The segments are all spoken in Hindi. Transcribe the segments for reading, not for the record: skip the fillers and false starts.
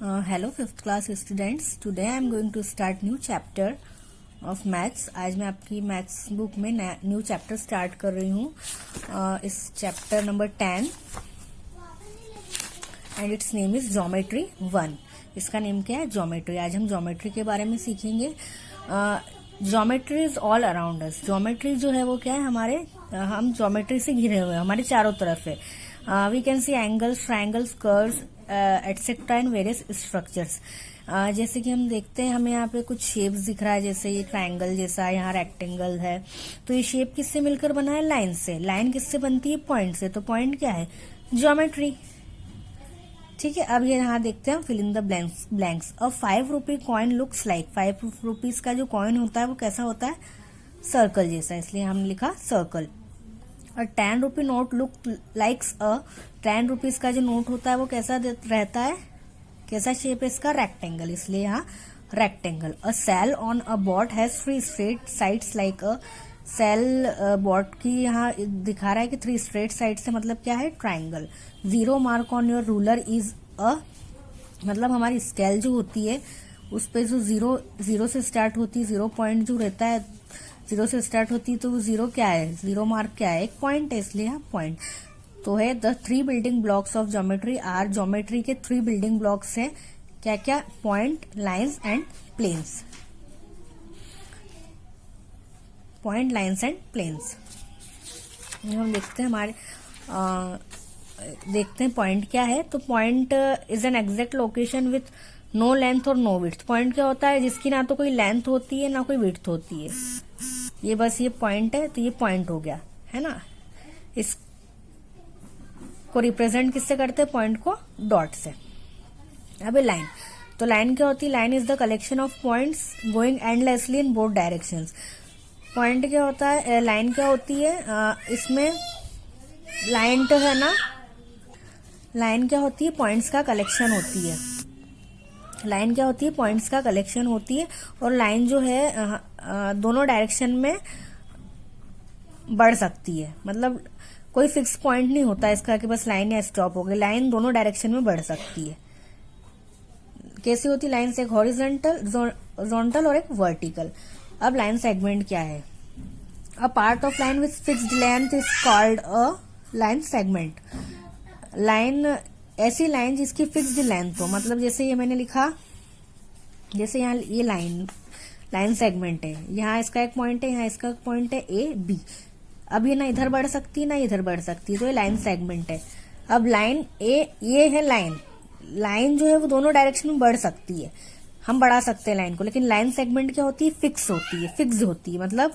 Hello fifth class students, today I am going to start new chapter of maths. आज मैं आपकी मैथ्स बुक में न्यू चैप्टर स्टार्ट कर रही हूँ। इस chapter number 10 and its name is geometry 1। इसका नेम क्या है? ज्योमेट्री। आज हम ज्योमेट्री के बारे में सीखेंगे। Geometry is all around us. Geometry जो है वो क्या है, हम ज्योमेट्री से घिरे हुए हैं, हमारे चारों तरफ है। We can see angles, triangles, curves etcetera and various structures. जैसे कि हम देखते हैं, हमें यहाँ पे कुछ शेप्स दिख रहा है, जैसे ये ट्राइंगल जैसा, यहाँ रेक्टेंगल है। तो ये शेप किससे मिलकर बना है? लाइन से। लाइन किससे बनती है? पॉइंट से। तो पॉइंट क्या है? ज्योमेट्री। ठीक है, अब ये यहाँ देखते हैं, fill in the blanks. A 5 rupee coin looks like. 5 rupees का जो कॉइन होता है वो कैसा होता है? सर्कल जैसा, इसलिए हमने लिखा सर्कल। और 10 रुपी नोट लुक लाइक्स अ। 10 रुपीज का जो नोट होता है वो कैसा रहता है? कैसा शेप है इसका? रेक्टेंगल, इसलिए यहाँ rectangle. A sail on a boat has 3 straight sides like a. Sail boat की यहाँ दिखा रहा है कि 3 स्ट्रेट साइड से मतलब क्या है? Triangle. 0 mark on your ruler is a, मतलब हमारी स्केल जो होती है उस पे जो जीरो से स्टार्ट होती है, 0 पॉइंट जो रहता है 0 से स्टार्ट होती है, तो वो 0 क्या है? 0 मार्क क्या है? एक पॉइंट है, इसलिए यहाँ पॉइंट। तो है the 3 building blocks of geometry are. Geometry के 3 बिल्डिंग ब्लॉक्स है क्या क्या? Point, lines and planes. Point, lines and planes. हम देखते हैं देखते हैं पॉइंट क्या है। तो point is an exact location with no length और नो विड्थ। पॉइंट क्या होता है? जिसकी ना तो कोई लेंथ होती है ना कोई विड्थ होती है। ये बस ये पॉइंट है, तो ये पॉइंट हो गया, है ना। इसको रिप्रेजेंट किससे करते हैं? पॉइंट को डॉट से। अब लाइन, तो लाइन क्या होती है? Line is the collection of points going endlessly in both directions. Point क्या होता है? लाइन क्या होती है? इसमें लाइन तो है ना, लाइन क्या होती है? पॉइंट्स का कलेक्शन होती है। लाइन क्या होती है? पॉइंट्स का कलेक्शन होती है। और लाइन जो है दोनों डायरेक्शन में बढ़ सकती है, मतलब कोई फिक्स पॉइंट नहीं होता इसका कि बस लाइन या स्टॉप हो गई। लाइन दोनों डायरेक्शन में बढ़ सकती है। कैसी होती लाइन? से एक हॉरिजॉन्टल और एक वर्टिकल। अब लाइन सेगमेंट क्या है? A part of line with fixed length is called a line segment. Line, ऐसी लाइन जिसकी फिक्स्ड लेंथ हो, मतलब जैसे ये मैंने लिखा, जैसे यहाँ ये लाइन सेगमेंट है, यहाँ इसका एक पॉइंट है, यहाँ इसका एक पॉइंट है ए बी। अब ये ना इधर बढ़ सकती है ना इधर बढ़ सकती है, तो ये लाइन सेगमेंट है। अब लाइन ए, ये है लाइन जो है वो दोनों डायरेक्शन में बढ़ सकती है, हम बढ़ा सकते हैं लाइन को। लेकिन लाइन सेगमेंट क्या होती है? फिक्स होती है, फिक्स होती है, मतलब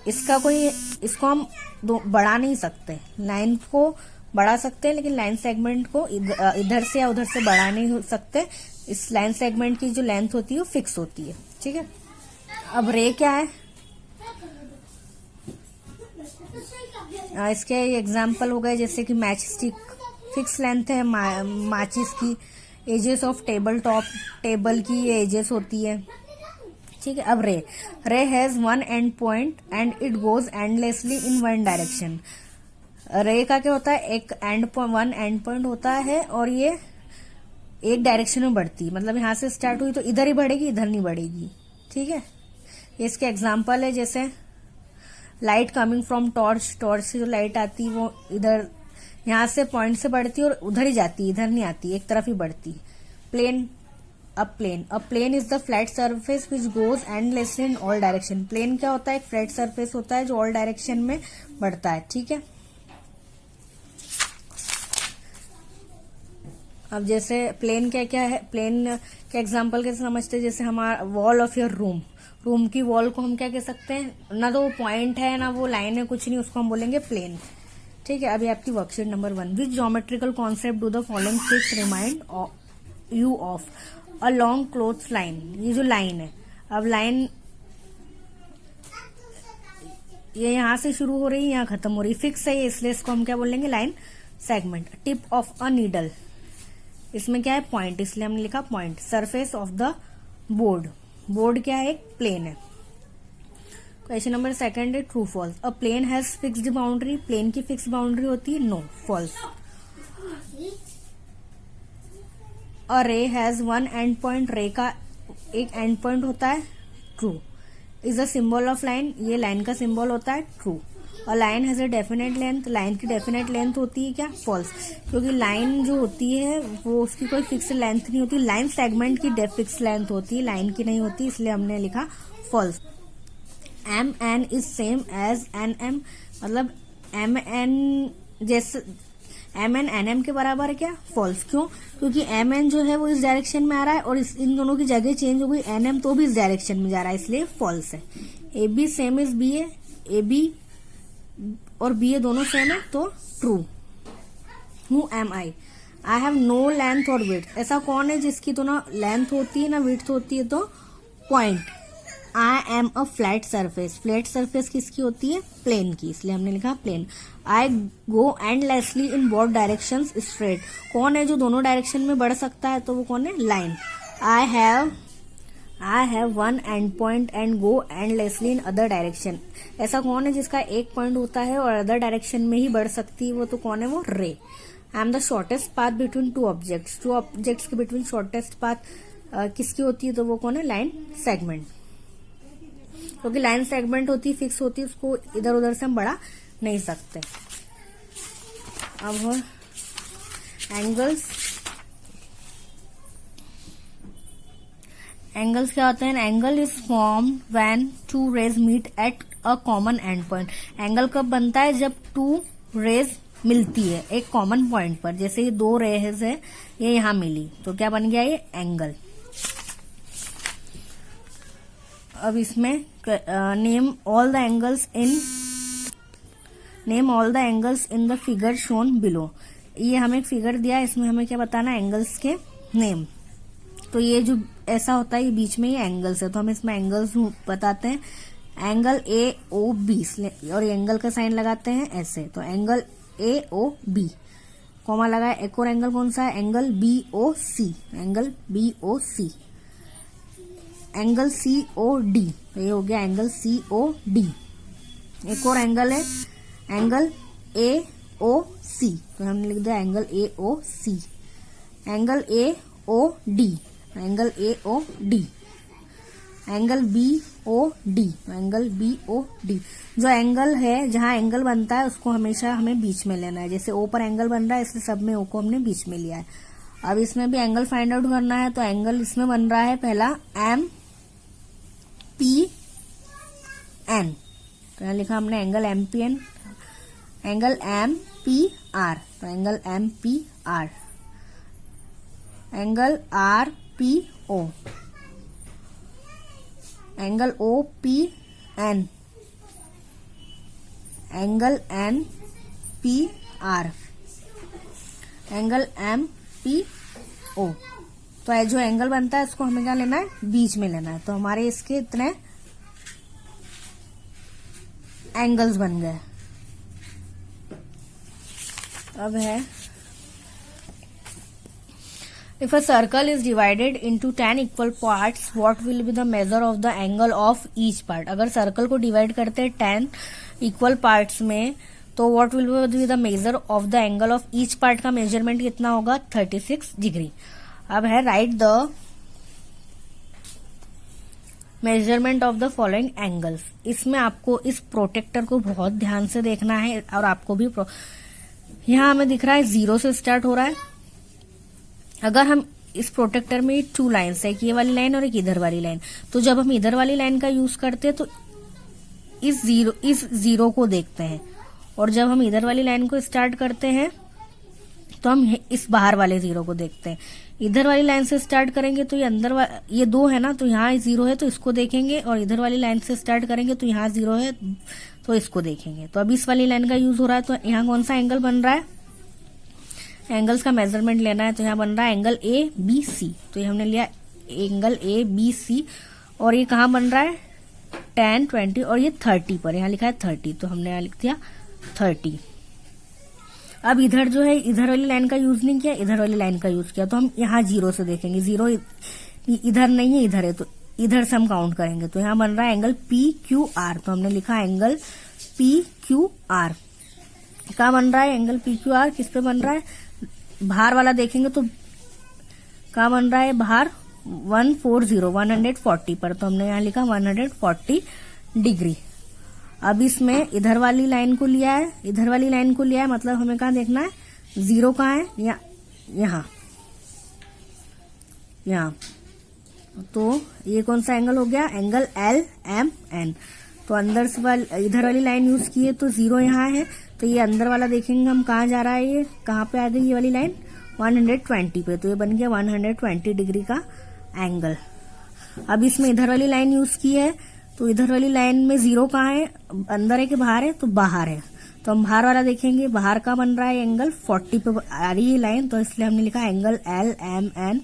इसको हम बढ़ा नहीं सकते। लाइन को बढ़ा सकते हैं लेकिन लाइन सेगमेंट को इधर से या उधर से बढ़ा नहीं हो सकते। इस लाइन सेगमेंट की जो लेंथ होती है वो फिक्स होती है। ठीक है, अब रे क्या है? इसके एग्जाम्पल हो गए जैसे कि मैच स्टिक, फिक्स लेंथ है माचिस की। Edges of table top, table की ये एजेस होती है। ठीक है, अब ray has 1 end point and it goes endlessly in 1 direction. Ray का क्या होता है? एक वन एंड पॉइंट होता है और ये एक डायरेक्शन में बढ़ती है, मतलब यहां से स्टार्ट हुई तो इधर ही बढ़ेगी, इधर नहीं बढ़ेगी। ठीक है, इसके एग्जाम्पल है जैसे light coming from torch. Torch से जो लाइट आती है वो इधर, यहां से पॉइंट से बढ़ती है और उधर ही जाती है, इधर नहीं आती, एक तरफ ही बढ़ती। Plane, a plane is the flat surface which goes endlessly in all direction. Plane क्या होता है? एक फ्लैट सरफेस होता है जो ऑल डायरेक्शन में बढ़ता है। ठीक है, अब जैसे प्लेन क्या क्या है? प्लेन के एग्जांपल कैसे समझते हैं? जैसे हमारा वॉल ऑफ योर रूम की वॉल को हम क्या कह सकते हैं? ना तो वो पॉइंट है ना वो लाइन है, कुछ नहीं, उसको हम बोलेंगे प्लेन। ठीक है, अभी आपकी worksheet number 1। Which geometrical concept do the following tricks remind you of? A long cloth line. ये जो लाइन है, अब लाइन ये यहां से शुरू हो रही है, यहाँ खत्म हो रही है, फिक्स है ये, इसलिए इसको हम क्या बोलेंगे? Line segment. Tip of a needle, इसमें क्या है? पॉइंट, इसलिए हमने लिखा point. Surface of the board, board क्या है? एक प्लेन है। क्वेश्चन नंबर 2 है true false. A plane has fixed boundary. Plane की फिक्स बाउंड्री होती है? No, false. अ रे हैज वन एंड पॉइंट, रे का एक एंड पॉइंट होता है, true. Is the symbol of line, ये लाइन का सिंबल होता है, ट्रू। और line has a definite length, line की डेफिनेट लेंथ होती है क्या, फॉल्स, क्योंकि लाइन जो होती है वो उसकी कोई फिक्स लेंथ नहीं होती, लाइन सेगमेंट की फिक्स लेंथ होती है, लाइन की नहीं होती, इसलिए हमने लिखा false. M N is same as N M, मतलब एम एन जैसे एम एन एन एम के बराबर है क्या, फॉल्स। क्यों, क्योंकि एम एन जो है वो इस डायरेक्शन में आ रहा है और इन दोनों की जगह चेंज हो गई, एन एम तो भी इस डायरेक्शन में जा रहा है, इसलिए फॉल्स है। A B same is B है, ए बी और बी ए दोनों सेम है तो true. Who am I have no length और विड्थ, ऐसा कौन है जिसकी तो ना लेंथ होती है ना विड्थ होती है, तो point. I am a flat surface, flat surface किसकी होती है, प्लेन की, इसलिए हमने लिखा plane. I go endlessly in both directions straight, कौन है जो दोनों डायरेक्शन में बढ़ सकता है, तो वो कौन है, line. I have one and point and go endlessly in other direction, ऐसा कौन है जिसका एक पॉइंट होता है और अदर डायरेक्शन में ही बढ़ सकती है, वो तो कौन है, वो रे। I am the shortest path between two objects, two objects के बिटवीन शॉर्टेस्ट पाथ किसकी होती है, तो वो कौन है, लाइन सेगमेंट, क्योंकि लाइन सेगमेंट होती है, फिक्स होती है, उसको इधर उधर से हम बढ़ा नहीं सकते। अब एंगल्स, एंगल्स क्या होते हैं, angle is form when two rays meet at a common end point, angle कब बनता है, जब टू रेज मिलती है एक कॉमन पॉइंट पर, जैसे ये दो रेज है, ये यहां मिली तो क्या बन गया, ये एंगल। अब इसमें name all the angles in the figure shown below, ये हमें एक फिगर दिया है, इसमें हमें क्या बताना है, एंगल्स के नेम। तो ये जो ऐसा होता है, ये बीच में ये एंगल्स है, तो हम इसमें एंगल्स बताते हैं, एंगल ए ओ बी, और एंगल का साइन लगाते हैं ऐसे, तो angle A O B, comma लगा है। एक और एंगल कौन सा है, angle B O C, angle B O C, angle C O D, तो ये हो गया एंगल सी ओ डी। एक और एंगल है एंगल ए ओ सी, तो हमने लिख दिया angle A O C. Angle A O D, angle A O D. Angle B O D, angle B O D. जो एंगल है, जहां एंगल बनता है उसको हमेशा हमें बीच में लेना है, जैसे ओ पर एंगल बन रहा है इसलिए सब में ओ को हमने बीच में लिया है। अब इसमें भी एंगल फाइंड आउट करना है, तो एंगल इसमें बन रहा है पहला एम पी एन, तो यहां लिखा हमने angle M P N, angle M P R, तो angle M P R, angle R P O, angle O P N, angle N P R, angle M P O. तो जो एंगल बनता है इसको हमें क्या लेना है, बीच में लेना है, तो हमारे इसके इतने एंगल्स बन गए। अब है If a circle is divided into 10 equal parts, what will be the measure of the angle of each part? अगर सर्कल को डिवाइड करते हैं 10 इक्वल पार्ट्स में, तो what will be the measure of the angle of each part का मेजरमेंट कितना होगा, 36 डिग्री। अब है right the measurement of the following angles. इसमें आपको इस प्रोटेक्टर को बहुत ध्यान से देखना है, और आपको भी यहाँ हमें दिख रहा है 0 से स्टार्ट हो रहा है। अगर हम इस प्रोटेक्टर में 2 लाइन्स है, एक ये वाली लाइन और एक इधर वाली लाइन, तो जब हम इधर वाली लाइन का यूज करते हैं तो इस जीरो को देखते हैं, और जब हम इधर वाली लाइन को स्टार्ट करते हैं तो हम इस बाहर वाले 0 को देखते हैं। इधर वाली लाइन से स्टार्ट करेंगे तो ये ये 2 है ना, तो यहाँ 0 है तो इसको देखेंगे, और इधर वाली लाइन से स्टार्ट करेंगे तो यहाँ 0 है तो इसको देखेंगे। तो अब इस वाली लाइन का यूज हो रहा है, तो यहाँ कौन सा एंगल बन रहा है, एंगल्स का मेजरमेंट लेना है, तो यहाँ बन रहा है एंगल ए बी सी, तो ये हमने लिया एंगल ए बी सी, और ये कहाँ बन रहा है 10, 20 और ये 30 पर, यहाँ लिखा है 30, तो हमने यहाँ लिख दिया 30। अब इधर जो है, इधर वाली लाइन का यूज नहीं किया, इधर वाली लाइन का यूज किया, तो हम यहाँ 0 से देखेंगे, 0 इधर नहीं है, इधर है, तो इधर से हम काउंट करेंगे, तो यहाँ बन रहा है एंगल पी क्यू आर, तो हमने लिखा एंगल पी क्यू आर। कहाँ बन रहा है एंगल पी क्यू आर, किस पे बन रहा है, बाहर वाला देखेंगे तो कहाँ बन रहा है बाहर 140 पर, तो हमने यहाँ लिखा 140 डिग्री। अब इसमें इधर वाली लाइन को लिया है, इधर वाली लाइन को लिया है, मतलब हमें कहाँ देखना है, जीरो कहाँ है, यहाँ यहाँ। तो ये कौन सा एंगल हो गया, एंगल LMN। तो अंदर से इधर वाली लाइन यूज की है तो जीरो यहाँ है, तो ये अंदर वाला देखेंगे हम कहाँ जा रहा है, ये कहाँ पे आ गई ये वाली लाइन 120 पे, तो ये बन गया 120 डिग्री का एंगल। अब इसमें इधर वाली लाइन यूज की है, तो इधर वाली लाइन में जीरो कहाँ है, अंदर है कि बाहर है, तो बाहर है, तो हम बाहर वाला देखेंगे, बाहर का बन रहा है एंगल 40 पे आ रही है लाइन, तो इसलिए हमने लिखा एंगल LMN।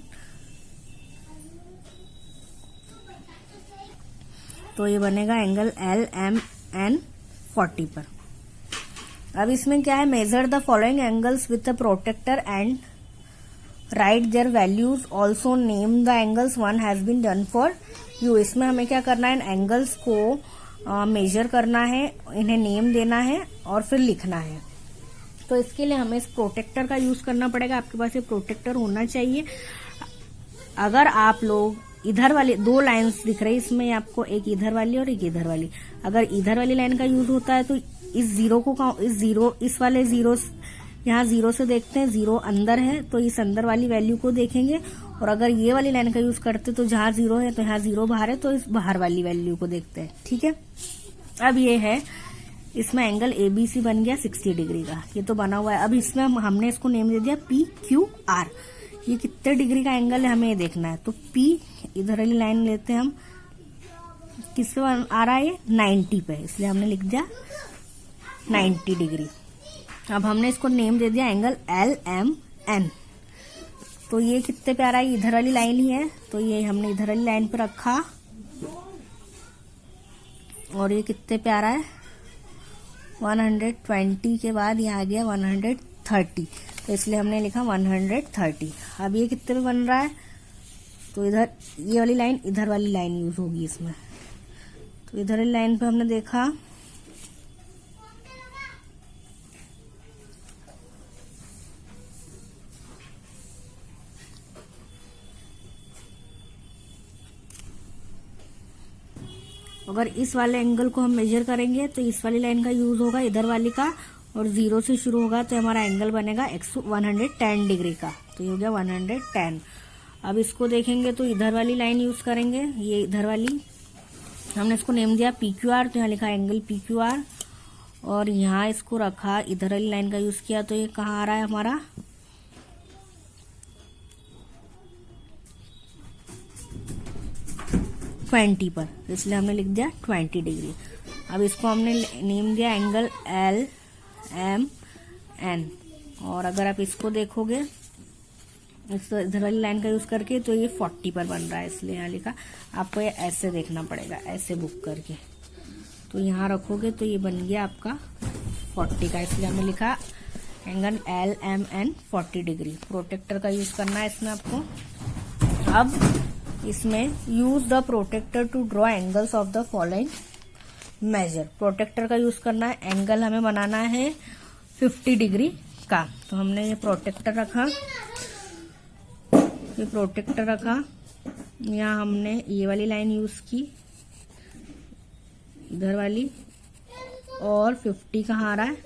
तो ये बनेगा एंगल LMN 40 पर। अब इसमें क्या है, measure the following angles with the protractor and write their values, also name the angles, one has been done for you. इसमें हमें क्या करना है, एंगल्स को मेजर करना है, इन्हें नेम देना है और फिर लिखना है। तो इसके लिए हमें इस प्रोटेक्टर का यूज करना पड़ेगा। आपके पास ये प्रोटेक्टर होना चाहिए। अगर आप लोग इधर वाली दो लाइंस दिख रही है इसमें आपको, एक इधर वाली और एक इधर वाली, अगर इधर वाली लाइन का यूज होता है तो इस जीरो को, इस वाले जीरो, यहाँ जीरो से देखते हैं, जीरो अंदर है तो इस अंदर वाली वैल्यू को देखेंगे, और अगर ये वाली लाइन का यूज करते तो जहाँ जीरो है तो यहाँ जीरो बाहर है तो इस बाहर वाली वैल्यू को देखते हैं। ठीक है, अब ये है, इसमें एंगल ABC बन गया 60 डिग्री का, ये तो बना हुआ है। अब इसमें हमने इसको नेम दे दिया PQR। ये कितने डिग्री का एंगल है हमें ये देखना है, तो P इधर वाली लाइन लेते हैं हम, किस पे आ रहा है ये 90 पे, इसलिए हमने लिख दिया 90 डिग्री। अब हमने इसको नेम दे दिया एंगल LMN। तो ये कितने पे आ रहा है, इधर वाली लाइन ही है, तो ये हमने इधर वाली लाइन पे रखा, और ये कितने पे आ रहा है 120 के बाद ये आ गया 130, तो इसलिए हमने लिखा 130। अब ये कितने पे बन रहा है, तो इधर ये वाली लाइन, इधर वाली लाइन यूज होगी इसमें, तो इधर वाली लाइन पे हमने देखा अगर इस वाले एंगल को हम मेजर करेंगे तो इस वाली लाइन का यूज होगा, इधर वाली का, और जीरो से शुरू होगा तो हमारा एंगल बनेगा 110 डिग्री का, तो ये हो गया 110। अब इसको देखेंगे तो इधर वाली लाइन यूज करेंगे, ये इधर वाली, हमने इसको नेम दिया PQR, तो यहाँ लिखा एंगल PQR, और यहाँ इसको रखा, इधर वाली लाइन का यूज किया, तो ये कहाँ आ रहा है हमारा 20 पर, इसलिए हमने लिख दिया 20 डिग्री। अब इसको हमने नेम दिया एंगल LMN, और अगर आप इसको देखोगे इधर वाली लाइन का यूज करके तो ये 40 पर बन रहा है, इसलिए यहाँ लिखा। आपको ये ऐसे देखना पड़ेगा, ऐसे बुक करके, तो यहाँ रखोगे तो ये बन गया आपका 40 का, इसलिए हमने लिखा एंगल LMN 40 डिग्री। प्रोटेक्टर का यूज करना है इसमें आपको। अब इसमें use the protractor to draw angles of the following measure. Protractor का यूज करना है, एंगल हमें बनाना है 50 डिग्री का, तो हमने ये प्रोटेक्टर रखा, यहाँ हमने ये वाली लाइन यूज की, इधर वाली, और 50 कहाँ आ रहा है,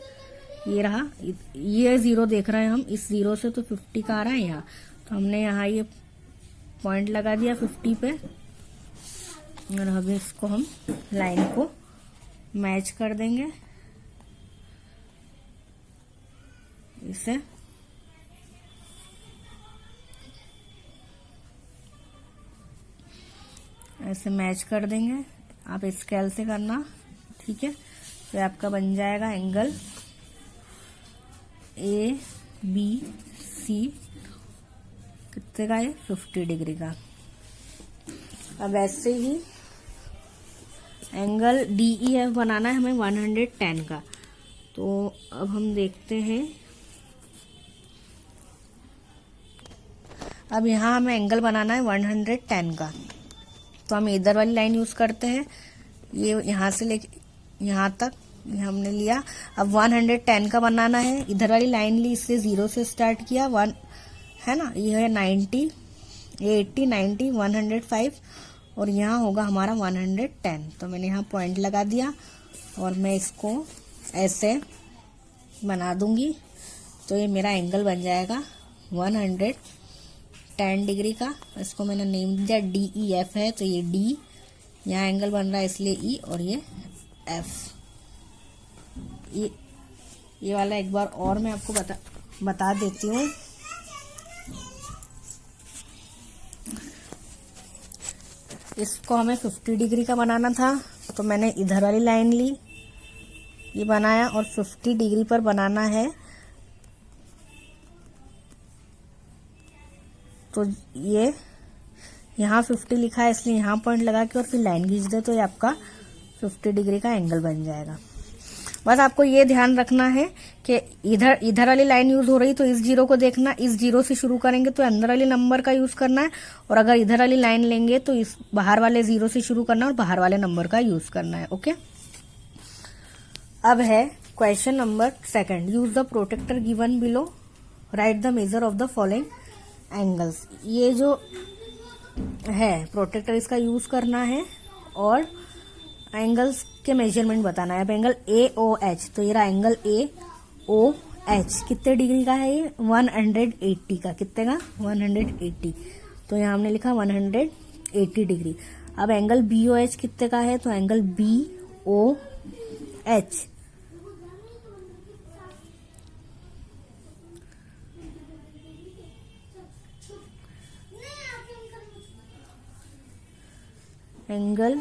ये रहा, ये जीरो देख रहे हैं हम, इस जीरो से तो 50 का आ रहा है यहाँ, तो हमने यहाँ ये पॉइंट लगा दिया 50 पे, और अभी इसको हम लाइन को मैच कर देंगे इसे। ऐसे मैच कर देंगे, आप स्केल से करना, ठीक है। तो आपका बन जाएगा एंगल ABC, कितने का है 50 डिग्री का। अब ऐसे ही एंगल DEF बनाना है हमें 110 का, तो अब हम देखते हैं। अब यहाँ हमें एंगल बनाना है 110 का, तो हम इधर वाली लाइन यूज करते हैं, ये यहाँ से लेके यहाँ तक ये हमने लिया। अब 110 का बनाना है, इधर वाली लाइन ली, इससे 0 से स्टार्ट किया, 1 है ना, ये है 90, ये 80, 90, 105 और यहाँ होगा हमारा 110। तो मैंने यहाँ पॉइंट लगा दिया और मैं इसको ऐसे बना दूंगी। तो ये मेरा एंगल बन जाएगा 110 डिग्री का। इसको मैंने नेम दिया DEF है, तो ये D, यहाँ एंगल बन रहा है इसलिए E, और ये F। ये वाला एक बार और मैं आपको बता देती हूँ। इसको हमें 50 डिग्री का बनाना था, तो मैंने इधर वाली लाइन ली, ये बनाया, और 50 डिग्री पर बनाना है तो ये यहाँ 50 लिखा है इसलिए यहाँ पॉइंट लगा के और फिर लाइन खींच दे, तो ये आपका 50 डिग्री का एंगल बन जाएगा। बस आपको ये ध्यान रखना है कि इधर वाली लाइन यूज हो रही तो इस जीरो को देखना, इस जीरो से शुरू करेंगे तो अंदर वाले नंबर का यूज करना है, और अगर इधर वाली लाइन लेंगे तो इस बाहर वाले जीरो से शुरू करना है और बाहर वाले नंबर का यूज करना है। ओके, अब है question number 2। Use the protractor given below, write the measure of the following angles. ये जो है प्रोटेक्टर, इसका यूज करना है और एंगल्स के मेजरमेंट बताना है। अब एंगल AOH, तो ये रहा एंगल AOH कितने डिग्री का है? ये 180 का। कितने का? 180। तो यहाँ हमने लिखा 180 डिग्री। अब एंगल BOH कितने का है? तो एंगल BOH एंगल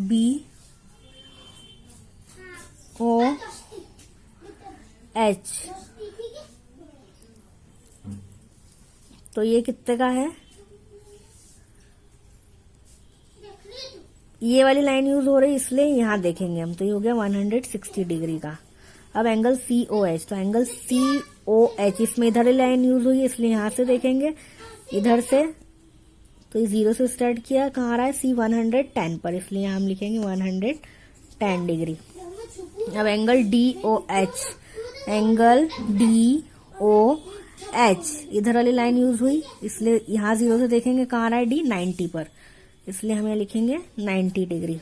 BOH, तो ये कितने का है? ये वाली लाइन यूज हो रही इसलिए यहाँ देखेंगे हम, तो ये हो गया 160 डिग्री का। अब एंगल COH, तो एंगल COH, इसमें इधर वाली लाइन यूज हुई इसलिए यहाँ से देखेंगे, इधर से, तो ये 0 से स्टार्ट किया, कहाँ आ रहा है? C 110 पर, इसलिए हम लिखेंगे 110 डिग्री। अब एंगल DOH, एंगल DOH, इधर वाली लाइन यूज हुई इसलिए यहाँ 0 से देखेंगे, कहाँ आ रहा है? D 90 पर, इसलिए हम यहाँ लिखेंगे 90 डिग्री।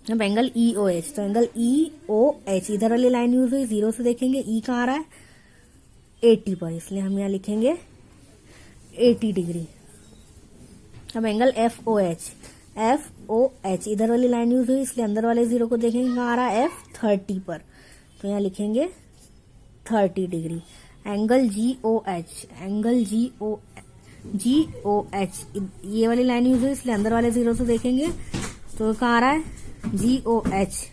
अब एंगल EOH, तो एंगल EOH, इधर वाली लाइन यूज हुई, 0 से देखेंगे, E कहाँ आ रहा है? 80 पर, इसलिए हम यहाँ लिखेंगे 80 डिग्री। अब एंगल FOH, FOH, इधर वाली लाइन यूज हुई इसलिए अंदर वाले जीरो को देखेंगे, कहाँ आ रहा है? F30 पर, तो यहाँ लिखेंगे 30 degree. Angle GOH, angle GOH, ये वाली लाइन यूज हुई इसलिए अंदर वाले जीरो से देखेंगे, तो कहाँ आ रहा है? GOH,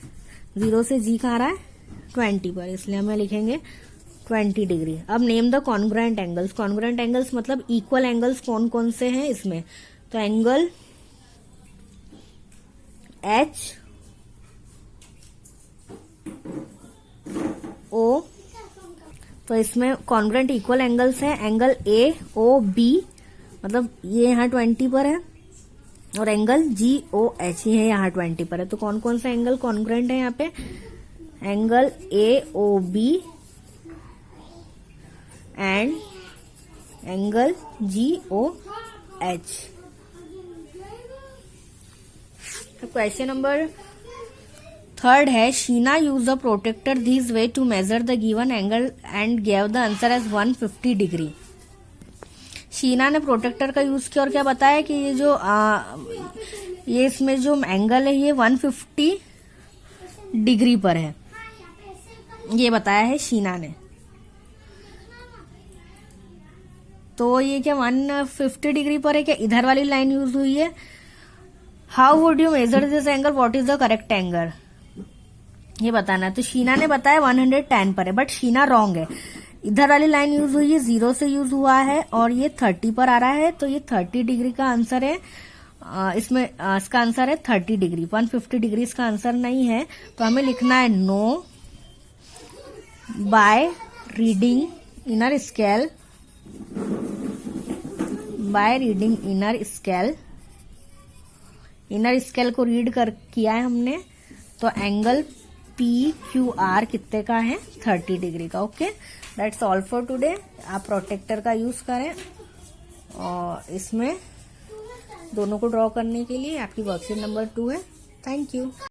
0 से G कहाँ आ रहा है? 20 पर, इसलिए हम लिखेंगे 20 डिग्री। अब name the congruent angles. Congruent angles मतलब इक्वल एंगल्स कौन कौन से हैं इसमें? तो एंगल HO, तो इसमें कॉन्ग्रुएंट इक्वल एंगल्स हैं। एंगल AOB, मतलब ये यहाँ 20 पर है, और एंगल GOH ये यहाँ 20 पर है। तो कौन कौन सा एंगल कॉन्ग्रुएंट है यहाँ पे? Angle AOB and angle GOH। Question number 3 है, Sheena use the protractor this way to measure the given angle and gave the answer as 150 degree. Sheena ने प्रोटेक्टर का यूज किया और क्या बताया कि ये जो ये इसमें जो एंगल है ये 150 डिग्री पर है, ये बताया है शीना ने। तो ये क्या 150 डिग्री पर है? क्या इधर वाली लाइन यूज हुई है? How would you measure this angle, what is the correct angle, ये बताना है। तो शीना ने बताया 110 पर है, बट शीना रॉन्ग है। इधर वाली लाइन यूज हुई है, 0 से यूज हुआ है और ये 30 पर आ रहा है, तो ये 30 डिग्री का आंसर है। इसमें इसका आंसर है 30 डिग्री, 150 डिग्री इसका आंसर नहीं है। तो हमें लिखना है no by reading inner scale, by reading inner scale. Inner scale को रीड किया है हमने, तो एंगल PQR कितने का है, 30 डिग्री का। Okay, that's all for today. आप प्रोटेक्टर का यूज करें और इसमें दोनों को ड्रॉ करने के लिए आपकी वर्कशीट नंबर 2 है। Thank you.